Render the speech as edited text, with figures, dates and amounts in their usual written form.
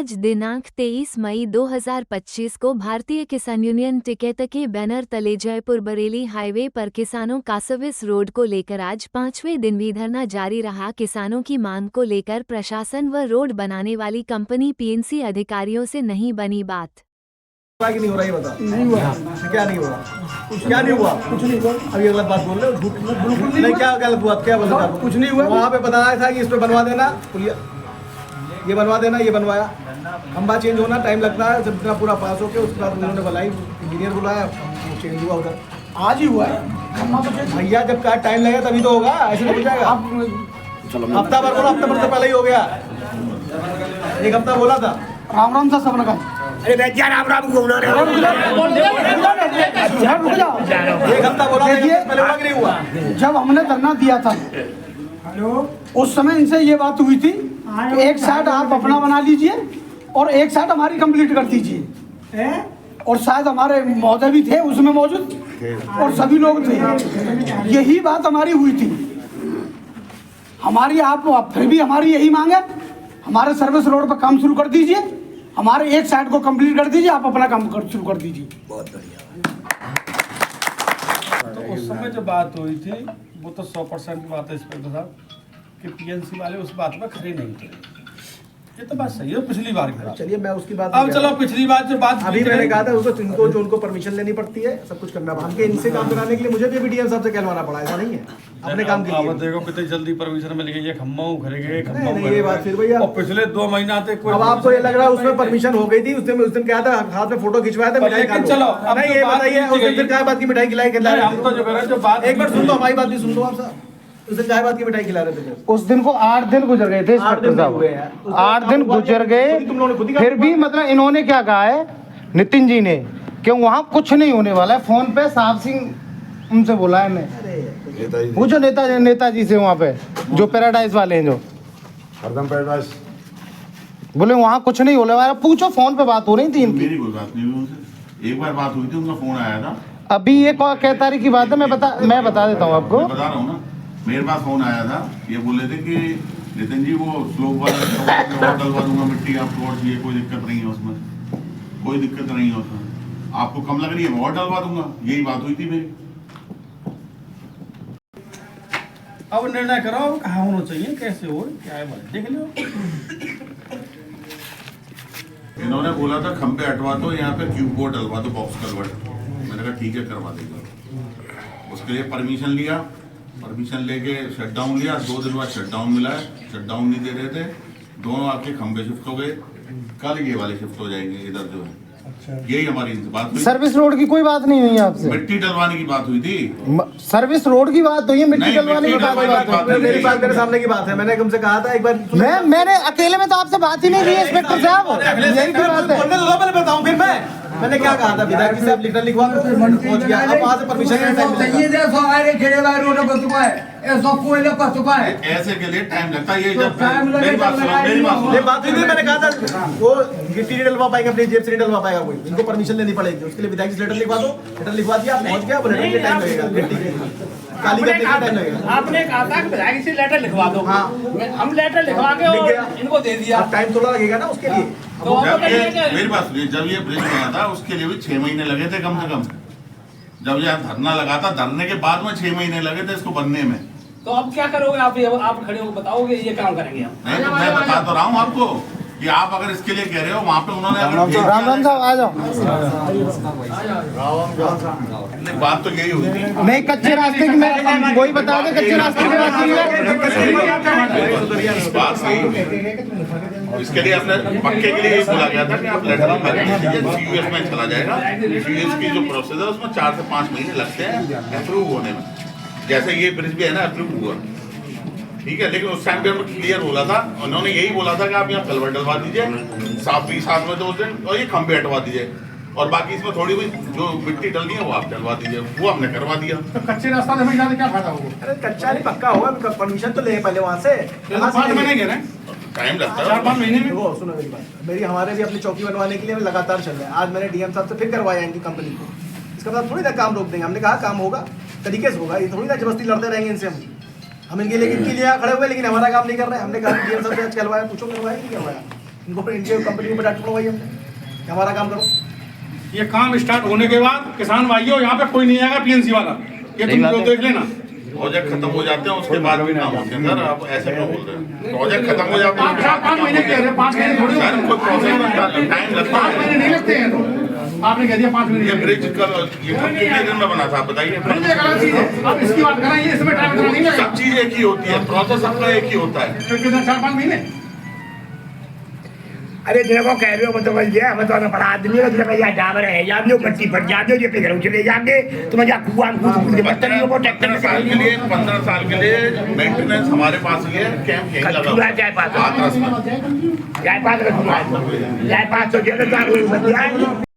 आज दिनांक 23 मई 2025 को भारतीय किसान यूनियन टिकैत के बैनर तले जयपुर बरेली हाईवे पर किसानों का सर्विस रोड को लेकर आज 5वें दिन भी धरना जारी रहा। किसानों की मांग को लेकर प्रशासन व रोड बनाने वाली कंपनी पीएनसी अधिकारियों से नहीं बनी बात। नहीं हो रहा, ये बता। नहीं हुआ, क्या नहीं हुआ? क्या नहीं हुआ? कुछ नहीं हुआ। अभी गलत बात बोल रहे हो, झूठ बिल्कुल नहीं। क्या गलत हुआ? क्या बोला? कुछ नहीं हुआ। वहाँ पे बताया था कि इस पे बनवा देना, ये बनवा देना, ये बनवाया। खंबा चेंज होना टाइम लगता है, जब इतना पूरा पास हो के उसके बाद उन्होंने बुलाई, इंजीनियर बुलाया, चेंज हुआ उधर। आज ही हुआ है भैया, जब का टाइम लगेगा तभी तो होगा, ऐसे नहीं हो जाएगा। हफ्ता भर बोला, हफ्ता भर से पहले ही हो गया, एक हफ्ता बोला था। राम राम सा सब लगा। अरे भैया राम राम घूमना एक हफ्ता बोला, पहले हुआ कि नहीं हुआ? जब हमने धरना दिया था उस समय इनसे ये बात हुई थी कि एक साइड आप अपना बना लीजिए और एक साइड हमारी कंप्लीट कर दीजिए, और शायद हमारे महोदय भी थे उसमें मौजूद और सभी लोग थे। यही बात हमारी हुई थी। हमारी आप फिर भी हमारी यही मांग है, हमारे सर्विस रोड पर काम शुरू कर दीजिए, हमारे एक साइड को कंप्लीट कर दीजिए, आप अपना काम शुरू कर दीजिए। बहुत बढ़िया। तो उस समय जो बात हुई थी वो तो 100% बात है इंस्पेक्टर साहब कि पीएनसी वाले उस बात पर खड़े नहीं थे। ये तो बात सही है, पिछली बार की बात। चलिए मैं उसकी बात अब चलो पिछली बार जो बात अभी मैंने कहा था उसको, इनको जो उनको परमिशन लेनी पड़ती है, सब कुछ करना पड़ता है। इनसे काम कराने के लिए मुझे भी डीएम साहब से कहलवाना पड़ा, ऐसा नहीं है अपने काम के लिए। अब देखो कितनी जल्दी परमिशन मिल गई, ये खम्मा उखड़ गए, ये बात फिर भैया। और पिछले 2 महीना तक अब आपको ये लग रहा है उसमें परमिशन हो गई थी, उस दिन क्या था, हाथ में फोटो खिंचवाया था, मिठाई खा लो। चलो नहीं ये बताइए उस दिन क्या बात की मिठाई खिलाई? हम तो जो करें जो बात एक बार सुन लो, हमारी बात भी सुन लो आप साहब। उस दिन क्या बात की मिठाई खिला रहे थे? उस दिन को 8 दिन गुजर गए थे इंस्पेक्टर साहब, 8 दिन गुजर गए। फिर भी मतलब इन्होंने क्या कहा है नितिन जी ने कि वहाँ कुछ नहीं होने वाला है। फोन पे साहब सिंह उनसे बोला है मैं, पूछो नेताजी से वहाँ पे जो पैराडाइज वाले हैं, जो हरदम पैराडाइज बोले वहाँ कुछ नहीं होने वाला। पूछो, फोन पे बात हो रही थी इनकी। मेरी कोई बात नहीं हुई उनसे, एक बार बात हुई थी, उनका फोन आया था। अभी ये क्या तारीख की बात है मैं बता देता हूँ आपको। मैं बता रहा हूँ ना, मेरे पास फोन आया था, ये बोल रहे थे कि नितिन जी वो स्लोप वाला और डलवा दूंगा मिट्टी, आप और ये कोई दिक्कत नहीं है उसमें, कोई दिक्कत नहीं है उसमें, आपको कम लग रही है मैं और डलवा दूंगा, यही बात हुई थी मेरी। अब निर्णय करो कहाँ होना चाहिए, कैसे हो, क्या है देख लो। इन्होंने बोला था खंबे हटवा दो, यहाँ पे क्यूब बोर्ड डलवा दो, बॉक्स कलवर्ट। मैंने कहा ठीक है करवा देगा। उसके लिए परमिशन लिया, परमिशन लेके शटडाउन लिया। 2 दिन बाद शटडाउन मिला है, शटडाउन नहीं दे रहे थे, दोनों आपके खंबे शिफ्ट हो गए। कल ये वाले शिफ्ट हो जाएंगे इधर जो है। अच्छा। यही हमारी बात हुई। सर्विस रोड की कोई बात नहीं हुई आपसे? मिट्टी डलवाने की बात हुई थी। सर्विस रोड की बात हुई है, मिट्टी डलवाने की बात हुई? मेरी बात मेरे सामने की बात है, मैंने तुमसे कहा था एक बार। मैंने अकेले में तो आपसे बात ही नहीं की इंस्पेक्टर साहब, यही की बात है। पहले बताऊं फिर मैंने क्या कहा था विधायक जी से, आप लिखना लिखवा दो, पहुंच गया। अब वहां से परमिशन लेना टाइम लगता है, ऐसे के लिए टाइम लगता है। ये जब मेरी बात हुई थी, मैंने कहा था वो गिट्टी नहीं डलवा पाएगा, अपनी जेब से नहीं डलवा पाएगा कोई, इनको परमिशन लेनी पड़ेगी। उसके लिए विधायक जी लेटर लिखवा दो, लेटर लिखवा दिया, पहुंच गया। लेटर के टाइम लगेगा, गिट्टी काली करने का टाइम लगेगा। आपने कहा था कि विधायक से लेटर लिखवा दो, हाँ हम लेटर लिखवा के और इनको दे दिया। टाइम थोड़ा लगेगा ना उसके लिए। मेरी बात सुनिए, जब ये ब्रिज बना था उसके लिए भी 6 महीने लगे थे कम से कम। जब यहाँ धरना लगा था, धरने के बाद में 6 महीने लगे थे इसको बनने में। तो अब क्या करोगे आप खड़े हो बताओगे ये काम करेंगे हम? नहीं तो मैं बता तो रहा हूँ आपको कि आप अगर इसके लिए कह रहे हो, वहाँ पे उन्होंने राम राम साहब आ जाओ। बात तो यही हुई थी। नहीं कच्चे रास्ते की, मैं वही बता दें, कच्चे रास्ते की बात है। इसके लिए अपने पक्के के लिए बोला गया था कि आप लेटर सीयूएस में चला जाएगा। सीयूएस की जो प्रोसेस है उसमें 4 से 5 महीने लगते हैं अप्रूव होने में। जैसे ये ब्रिज भी है ना, अप्रूव हुआ, ठीक है, लेकिन उस टाइम पे हमें क्लियर बोला था, उन्होंने यही बोला था कि आप यहाँ कलवर्ट डलवा दीजिए, 20 साल में 2 दिन, और ये खंबे हटवा दीजिए, और बाकी इसमें थोड़ी भी जो मिट्टी डलनी है वो आप डलवा दीजिए। वो हमने करवा दिया। तो कच्चे रास्ता में जाने क्या फायदा होगा? अरे कच्चा नहीं पक्का होगा, परमिशन तो ले पहले वहाँ से। 5 महीने के ना टाइम लगता है, 4-5 महीने में। वो सुनो मेरी बात, मेरी हमारे भी अपनी चौकी बनवाने के लिए लगातार चल रहा है। आज मैंने डीएम साहब से फिर करवाया इनकी कंपनी को। इसका मतलब थोड़ी ना काम रोक देंगे, हमने कहा काम होगा, तरीके से होगा, ये थोड़ी ना जबरदस्ती लड़ते रहेंगे इनसे हम इनके लिए खड़े हुए, लेकिन हमारा काम नहीं कर रहे हैं। हमने कहा डीएम साहब से आज करवाया, पूछो करवाया नहीं करवाया। इनको इनके कंपनी को बता छोड़ो भाई हमने कि हमारा काम करो। ये काम स्टार्ट होने के बाद किसान भाइयों यहाँ पे कोई नहीं आएगा पीएनसी वाला, ये तुम लोग देख लेना। प्रोजेक्ट खत्म हो जाते हैं उसके बाद भी काम होते हैं सर, आप ऐसे क्यों बोल रहे हैं? प्रोजेक्ट खत्म हो जाते हैं 5 महीने कह रहे हैं, 5 महीने थोड़ी सर, कोई प्रोसेस टाइम लगता 5 महीने है। नहीं लगते हैं तो आपने कह दिया 5 महीने। ये ब्रिज कब कितने दिन में बना था आप बताइए। ये गलत चीज है, आप इसकी बात कराइए, इसमें टाइम इतना नहीं लगेगा। सब चीज एक ही होती है, प्रोसेस सबका एक ही होता है। तो कितना 4-5 महीने? अरे देखो कह रहे हो मतलब ये हम तो बड़ा आदमी है मतलब या डाबर है या जो मट्टी पर जा दो ये पे घर चले जाके तुम जा कुआं कूद बर्तनियों को ट्रैक्टर 15 साल के लिए 15 साल के लिए मेंटेनेंस हमारे पास ही है, कैंप यहीं लगा हुआ है जाए हाथरस में। पास तो जगह